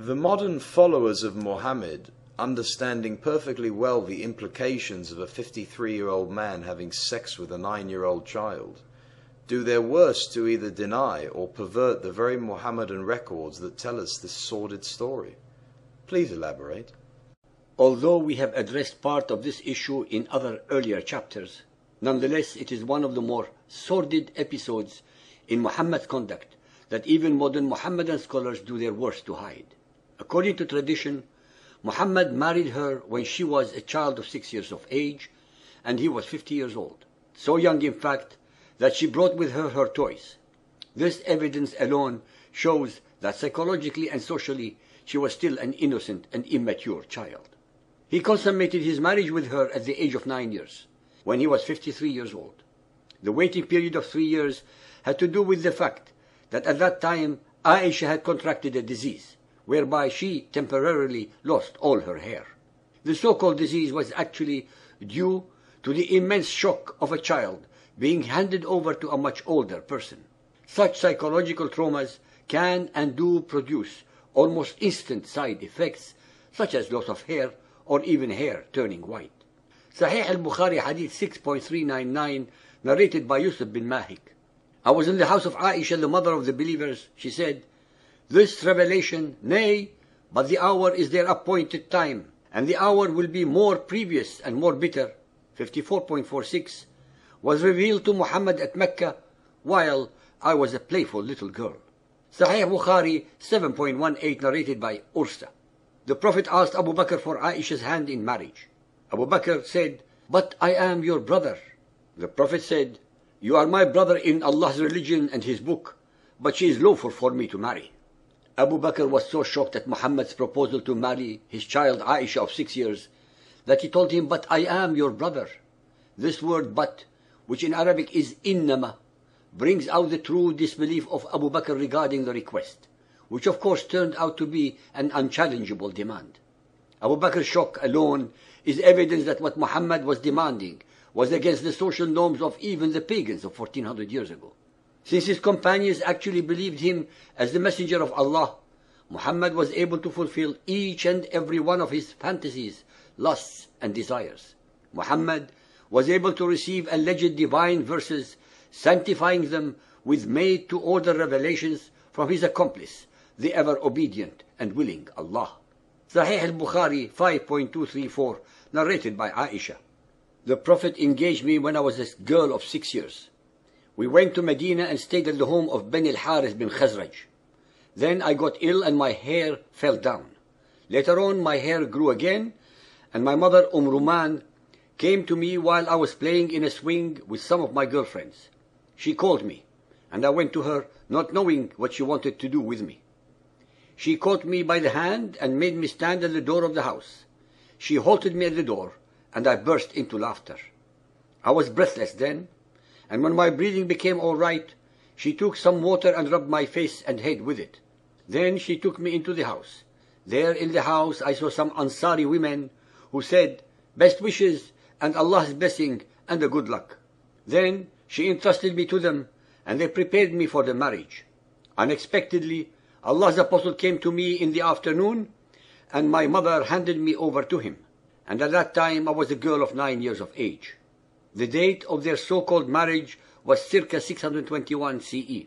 The modern followers of Muhammad, understanding perfectly well the implications of a 53-year-old man having sex with a 9-year-old child, do their worst to either deny or pervert the very Muhammadan records that tell us this sordid story. Please elaborate. Although we have addressed part of this issue in other earlier chapters, nonetheless it is one of the more sordid episodes in Muhammad's conduct that even modern Muhammadan scholars do their worst to hide. According to tradition, Muhammad married her when she was a child of 6 years of age, and he was 50 years old. So young, in fact, that she brought with her her toys. This evidence alone shows that psychologically and socially she was still an innocent and immature child. He consummated his marriage with her at the age of 9 years, when he was 53 years old. The waiting period of 3 years had to do with the fact that at that time Aisha had contracted a disease, whereby she temporarily lost all her hair. The so-called disease was actually due to the immense shock of a child being handed over to a much older person. Such psychological traumas can and do produce almost instant side effects, such as loss of hair or even hair turning white. Sahih al-Bukhari Hadith 6.399, narrated by Yusuf bin Mahik. I was in the house of Aisha, the mother of the believers. She said, "This revelation, nay, but the hour is their appointed time, and the hour will be more previous and more bitter," 54.46, was revealed to Muhammad at Mecca while I was a playful little girl. Sahih Bukhari 7.18, narrated by Ursa. The Prophet asked Abu Bakr for Aisha's hand in marriage. Abu Bakr said, "But I am your brother." The Prophet said, "You are my brother in Allah's religion and His book, but she is lawful for me to marry." Abu Bakr was so shocked at Muhammad's proposal to marry his child Aisha of 6 years that he told him, "But I am your brother." This word "but," which in Arabic is innama, brings out the true disbelief of Abu Bakr regarding the request, which of course turned out to be an unchallengeable demand. Abu Bakr's shock alone is evidence that what Muhammad was demanding was against the social norms of even the pagans of 1400 years ago. Since his companions actually believed him as the messenger of Allah, Muhammad was able to fulfill each and every one of his fantasies, lusts, and desires. Muhammad was able to receive alleged divine verses, sanctifying them with made-to-order revelations from his accomplice, the ever-obedient and willing Allah. Sahih al-Bukhari 5.234, narrated by Aisha. The Prophet engaged me when I was a girl of 6 years. We went to Medina and stayed at the home of Ben al-Harith bin Khazraj. Then I got ill and my hair fell down. Later on my hair grew again, and my mother Ruman came to me while I was playing in a swing with some of my girlfriends. She called me, and I went to her, not knowing what she wanted to do with me. She caught me by the hand and made me stand at the door of the house. She halted me at the door, and I burst into laughter. I was breathless then, and when my breathing became all right, she took some water and rubbed my face and head with it. Then she took me into the house. There in the house I saw some Ansari women who said, "Best wishes and Allah's blessing and a good luck." Then she entrusted me to them, and they prepared me for the marriage. Unexpectedly, Allah's apostle came to me in the afternoon, and my mother handed me over to him. And at that time I was a girl of 9 years of age. The date of their so-called marriage was circa 621 CE,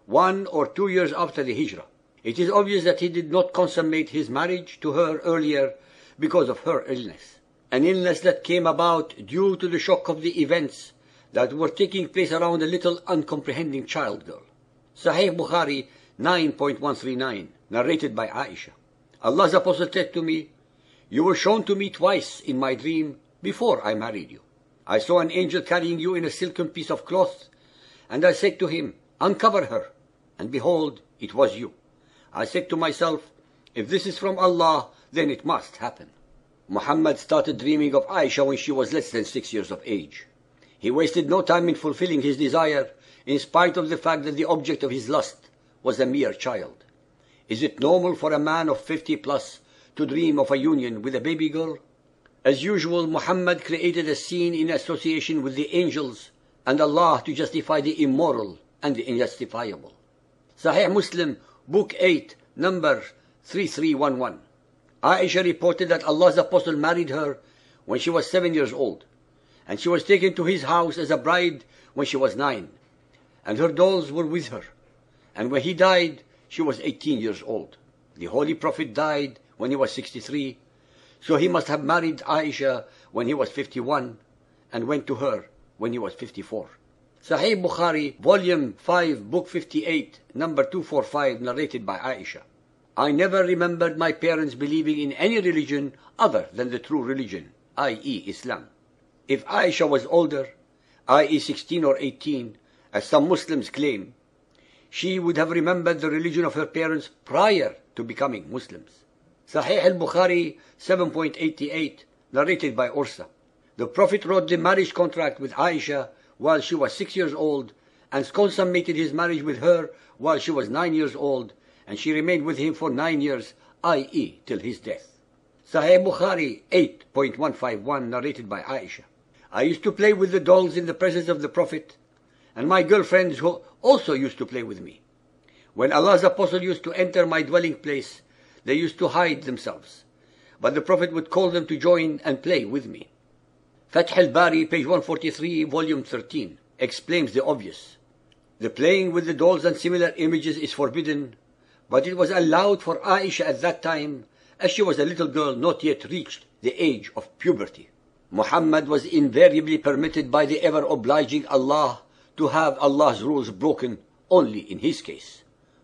1 or 2 years after the Hijrah. It is obvious that he did not consummate his marriage to her earlier because of her illness, an illness that came about due to the shock of the events that were taking place around a little uncomprehending child girl. Sahih Bukhari 9.139, narrated by Aisha. Allah's apostle said to me, "You were shown to me twice in my dream before I married you. I saw an angel carrying you in a silken piece of cloth, and I said to him, 'Uncover her,' and behold, it was you. I said to myself, 'If this is from Allah, then it must happen.'" Muhammad started dreaming of Aisha when she was less than 6 years of age. He wasted no time in fulfilling his desire, in spite of the fact that the object of his lust was a mere child. Is it normal for a man of 50 plus to dream of a union with a baby girl? As usual, Muhammad created a scene in association with the angels and Allah to justify the immoral and the unjustifiable. Sahih Muslim, Book 8, number 3311. Aisha reported that Allah's Apostle married her when she was 7 years old, and she was taken to his house as a bride when she was 9, and her dolls were with her. And when he died, she was 18 years old. The Holy Prophet died when he was 63, so he must have married Aisha when he was 51, and went to her when he was 54. Sahih Bukhari, Volume 5, Book 58, number 245, narrated by Aisha. I never remembered my parents believing in any religion other than the true religion, i.e. Islam. If Aisha was older, i.e. 16 or 18, as some Muslims claim, she would have remembered the religion of her parents prior to becoming Muslims. Sahih al-Bukhari 7.88, narrated by Ursa. The Prophet wrote the marriage contract with Aisha while she was 6 years old, and consummated his marriage with her while she was 9 years old, and she remained with him for 9 years, i.e. till his death. Sahih Bukhari 8.151, narrated by Aisha. I used to play with the dolls in the presence of the Prophet, and my girlfriends who also used to play with me. When Allah's Apostle used to enter my dwelling place, they used to hide themselves, but the Prophet would call them to join and play with me. Fath al-Bari, page 143, volume 13, explains the obvious. The playing with the dolls and similar images is forbidden, but it was allowed for Aisha at that time, as she was a little girl not yet reached the age of puberty. Muhammad was invariably permitted by the ever-obliging Allah to have Allah's rules broken only in his case.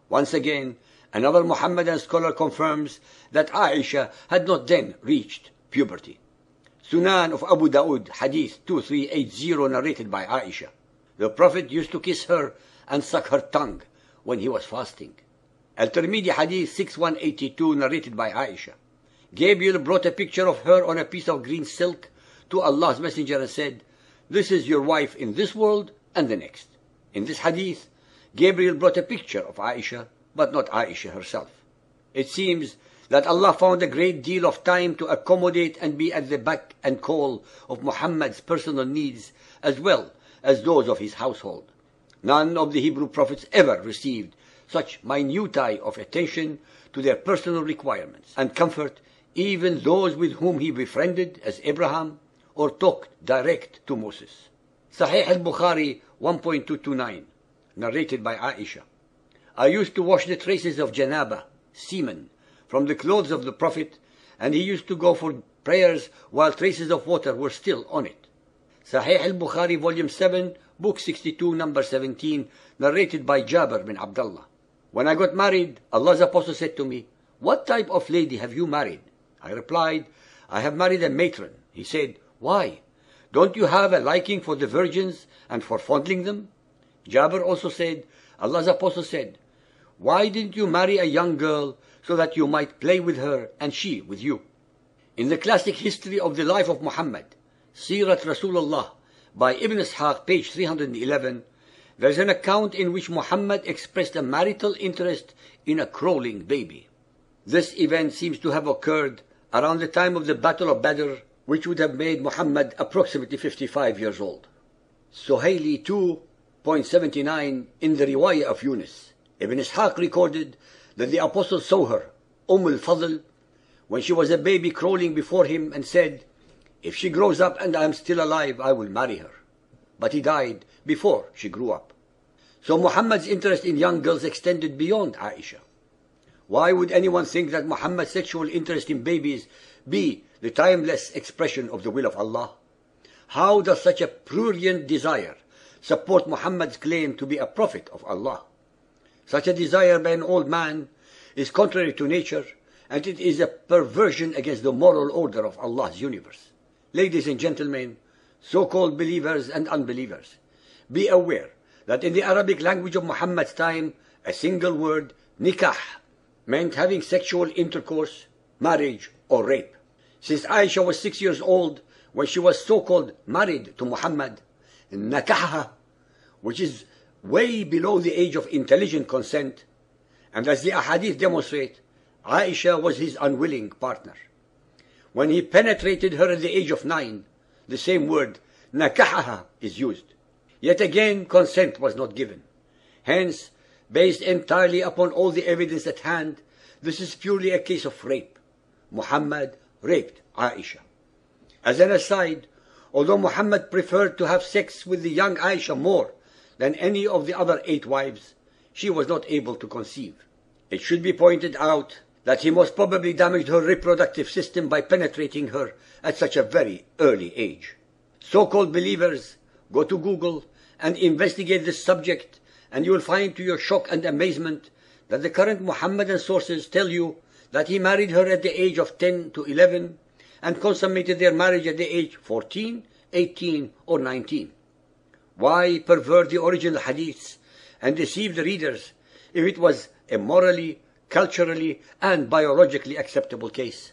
Once again, another Muhammadan scholar confirms that Aisha had not then reached puberty. Sunan of Abu Dawood, Hadith 2380, narrated by Aisha. The Prophet used to kiss her and suck her tongue when he was fasting. Al-Tirmidhi, Hadith 6182, narrated by Aisha. Gabriel brought a picture of her on a piece of green silk to Allah's Messenger and said, "This is your wife in this world and the next." In this hadith, Gabriel brought a picture of Aisha, but not Aisha herself. It seems that Allah found a great deal of time to accommodate and be at the beck and call of Muhammad's personal needs as well as those of his household. None of the Hebrew prophets ever received such minutiae of attention to their personal requirements and comfort, even those with whom he befriended, as Abraham, or talked direct to Moses. Sahih al-Bukhari 1.229, narrated by Aisha. I used to wash the traces of janaba, semen, from the clothes of the Prophet, and he used to go for prayers while traces of water were still on it. Sahih al-Bukhari, volume 7, book 62, number 17, narrated by Jabir bin Abdullah. When I got married, Allah's Apostle said to me, "What type of lady have you married?" I replied, "I have married a matron." He said, "Why? Don't you have a liking for the virgins and for fondling them?" Jabir also said, Allah's Apostle said, "Why didn't you marry a young girl so that you might play with her and she with you?" In the classic history of the life of Muhammad, Sirat Rasulullah, by Ibn Ishaq, page 311, there is an account in which Muhammad expressed a marital interest in a crawling baby. This event seems to have occurred around the time of the Battle of Badr, which would have made Muhammad approximately 55 years old. Suhaili 2.79 in the Riwayah of Yunus. Ibn Ishaq recorded that the Apostle saw her, al-Fadl, when she was a baby crawling before him, and said, "If she grows up and I am still alive, I will marry her." But he died before she grew up. So Muhammad's interest in young girls extended beyond Aisha. Why would anyone think that Muhammad's sexual interest in babies be the timeless expression of the will of Allah? How does such a prurient desire support Muhammad's claim to be a prophet of Allah? Such a desire by an old man is contrary to nature, and it is a perversion against the moral order of Allah's universe. Ladies and gentlemen, so-called believers and unbelievers, be aware that in the Arabic language of Muhammad's time, a single word, nikah, meant having sexual intercourse, marriage, or rape. Since Aisha was 6 years old when she was so-called married to Muhammad, nakaha, which is way below the age of intelligent consent, and as the ahadith demonstrate, Aisha was his unwilling partner. When he penetrated her at the age of 9, the same word, nakahaha, is used. Yet again, consent was not given. Hence, based entirely upon all the evidence at hand, This is purely a case of rape. Muhammad raped Aisha. As an aside, although Muhammad preferred to have sex with the young Aisha more than any of the other 8 wives, she was not able to conceive. It should be pointed out that he most probably damaged her reproductive system by penetrating her at such a very early age. So-called believers, go to Google and investigate this subject, and you will find to your shock and amazement that the current Muhammadan sources tell you that he married her at the age of 10 to 11 and consummated their marriage at the age 14, 18 or 19. Why pervert the original hadiths and deceive the readers if it was a morally, culturally and biologically acceptable case?